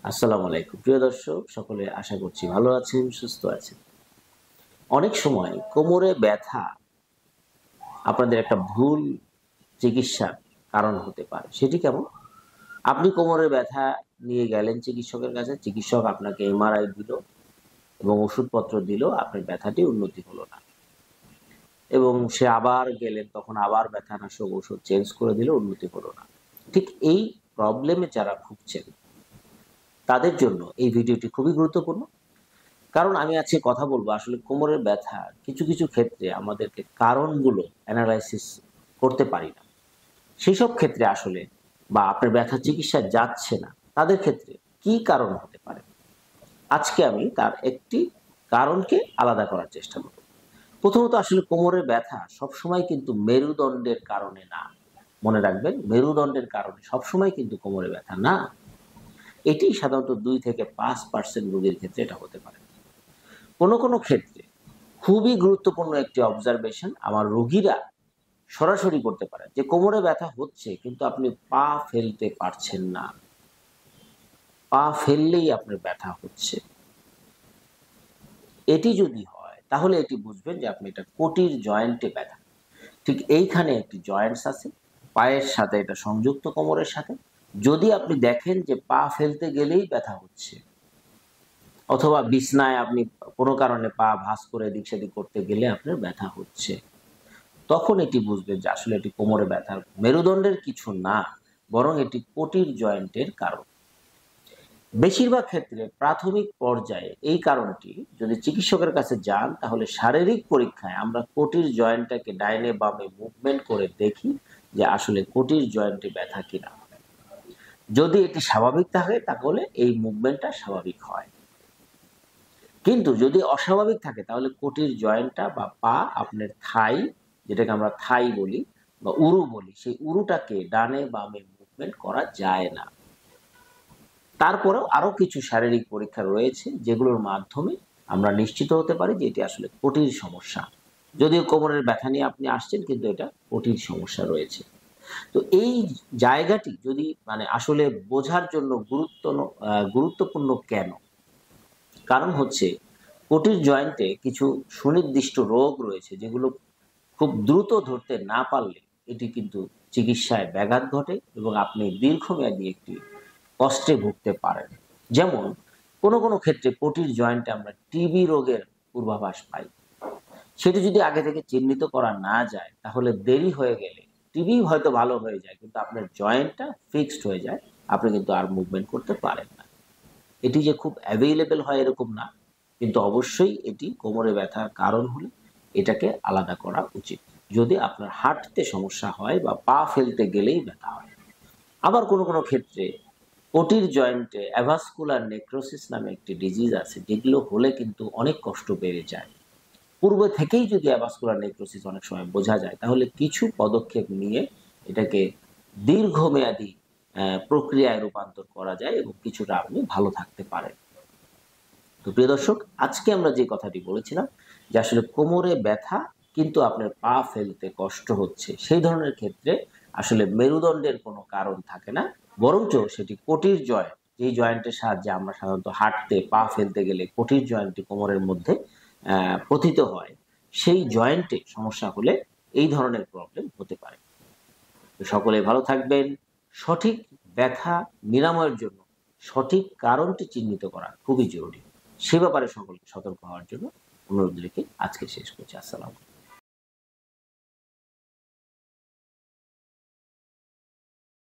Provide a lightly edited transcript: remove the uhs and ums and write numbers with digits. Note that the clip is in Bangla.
আসসালামু আলাইকুম প্রিয় দর্শক, সকলে আশা করছি ভালো আছেন, সুস্থ আছেন। অনেক সময় কোমরে ব্যথা আপনাদের একটা ভুল চিকিৎসার কারণ হতে পারে। সেটি কেমন? আপনি কোমরে ব্যথা নিয়ে গেলেন চিকিৎসকের কাছে, চিকিৎসক আপনাকে এমআরআই দিল এবং ওষুধপত্র দিল, আপনার ব্যথাটি উন্নতি হলো না, এবং সে আবার গেলেন, তখন আবার ব্যথানাশক ওষুধ চেঞ্জ করে দিল, উন্নতি হলো না। ঠিক এই প্রবলেমে যারা ভুগছেন তাদের জন্য এই ভিডিওটি খুবই গুরুত্বপূর্ণ। কারণ আমি আজকে কথা বলবো আসলে কোমরের ব্যথা কিছু কিছু ক্ষেত্রে আমাদেরকে কারণগুলো অ্যানালাইসিস করতে পারি না। সেই সব ক্ষেত্রে আসলে বা আপনার ব্যথা চিকিৎসা যাচ্ছে না, তাদের ক্ষেত্রে কি কারণ হতে পারে, আজকে আমি তার একটি কারণকে আলাদা করার চেষ্টা করব। প্রথমত, আসলে কোমরের ব্যথা সবসময় কিন্তু মেরুদণ্ডের কারণে না। মনে রাখবেন, মেরুদণ্ডের কারণে সবসময় কিন্তু কোমরে ব্যথা না। এটি সাধারণত 2 থেকে 5% রোগীর ক্ষেত্রে এটা হতে পারে। কোনো কোনো ক্ষেত্রে খুবই গুরুত্বপূর্ণ একটি অবজারভেশন আমার রোগীরা সরাসরি করতে পারে যে কোমরে ব্যথা হচ্ছে কিন্তু আপনি পা ফেলতে পারছেন না, পা ফেললেই আপনার ব্যথা হচ্ছে। এটি যদি হয় তাহলে এটি বুঝবেন যে আপনি এটা কোটির জয়েন্টে ব্যথা। ঠিক এইখানে একটি জয়েন্টস আছে, পায়ের সাথে এটা সংযুক্ত কোমরের সাথে। যদি আপনি দেখেন যে পা ফেলতে গেলেই ব্যথা হচ্ছে, অথবা বিছনায় আপনি কোনো কারণে পা ভাঁজ করে এদিক সেদিক করতে গেলে আপনার ব্যথা হচ্ছে, তখন এটি বুঝবেন যে আসলে এটি কোমরে ব্যথার মেরুদণ্ডের কিছু না, বরং এটি কোটির জয়েন্টের কারণ। বেশিরভাগ ক্ষেত্রে প্রাথমিক পর্যায়ে এই কারণটি যদি চিকিৎসকের কাছে যান, তাহলে শারীরিক পরীক্ষায় আমরা কোটির জয়েন্টটাকে ডাইনে বামে মুভমেন্ট করে দেখি যে আসলে কোটির জয়েন্টে ব্যথা কিনা। যদি এটি স্বাভাবিক থাকে তাহলে এই মুভমেন্টটা স্বাভাবিক হয়, কিন্তু যদি অস্বাভাবিক থাকে তাহলে কোটির জয়েন্টটা বা পা, আপনার থাই, যেটাকে আমরা থাই বলি বা উরু বলি, সেই উরুটাকে ডানে বামে মুভমেন্ট করা যায় না। তারপরেও আরো কিছু শারীরিক পরীক্ষা রয়েছে যেগুলোর মাধ্যমে আমরা নিশ্চিত হতে পারি যে এটি আসলে কোটির সমস্যা। যদিও কোমরের ব্যথা নিয়ে আপনি আসছেন, কিন্তু এটা কোটির সমস্যা রয়েছে। তো এই জায়গাটি যদি আসলে বোঝার জন্য গুরুত্বপূর্ণ কেন? কারণ হচ্ছে কোটির জয়েন্টে কিছু সুনির্দিষ্ট রোগ রয়েছে যেগুলো খুব দ্রুত ধরতে না পারলে এটি কিন্তু চিকিৎসায় ব্যাঘাত ঘটে এবং আপনি দীর্ঘমেয়াদী একটি কষ্টে ভুগতে পারেন। যেমন কোনো কোনো ক্ষেত্রে কোটির জয়েন্টে আমরা টিবি রোগের পূর্বাভাস পাই। সেটি যদি আগে থেকে চিহ্নিত করা না যায় তাহলে দেরি হয়ে গেলে টিবি হয়তো ভালো হয়ে যায়, কিন্তু আপনার জয়েন্টটা ফিক্সড হয়ে যায়, আপনি কিন্তু আর মুভমেন্ট করতে পারেন না। এটি যে খুব অ্যাভেইলেবল হয় এরকম না, কিন্তু অবশ্যই এটি কোমরে ব্যথার কারণ হলে এটাকে আলাদা করা উচিত। যদি আপনার হাঁটতে সমস্যা হয় বা পা ফেলতে গেলেই ব্যথা হয়। আবার কোনো কোনো ক্ষেত্রে কোটির জয়েন্টে অ্যাভাস্কুলার নেক্রোসিস নামে একটি ডিজিজ আছে, যেগুলো হলে কিন্তু অনেক কষ্ট বেড়ে যায়। পূর্বে থেকেই যদি অ্যাভাস্কুলার নেক্রোসিস অনেক সময় বোঝা যায়, তাহলে কিছু পদক্ষেপ নিয়ে এটাকে দীর্ঘমেয়াদী প্রক্রিয়ায় রূপান্তর করা যায় এবং কিছুটা আপনি ভালো থাকতে পারেন। তো প্রিয় দর্শক, আজকে আমরা যে কথাটি বলেছিলাম যে আসলে কোমরে ব্যথা কিন্তু আপনার পা ফেলতে কষ্ট হচ্ছে, সেই ধরনের ক্ষেত্রে আসলে মেরুদণ্ডের কোনো কারণ থাকে না, বরঞ্চ সেটি কোটির জয়েন্ট, যেই জয়েন্টের সাহায্যে আমরা সাধারণত হাঁটতে পা ফেলতে গেলে কোটির জয়েন্টটি কোমরের মধ্যে পতিত হয়, সেই জয়েন্টে সমস্যা হলে এই ধরনের প্রবলেম হতে পারে। তো সকলে ভালো থাকবেন। সঠিক ব্যথা নিরাময়ের জন্য সঠিক কারণটি চিহ্নিত করা খুবই জরুরি। সে ব্যাপারে সকলকে সতর্ক হওয়ার জন্য অনুরোধ রেখে আজকে শেষ করছি। আসসালাম।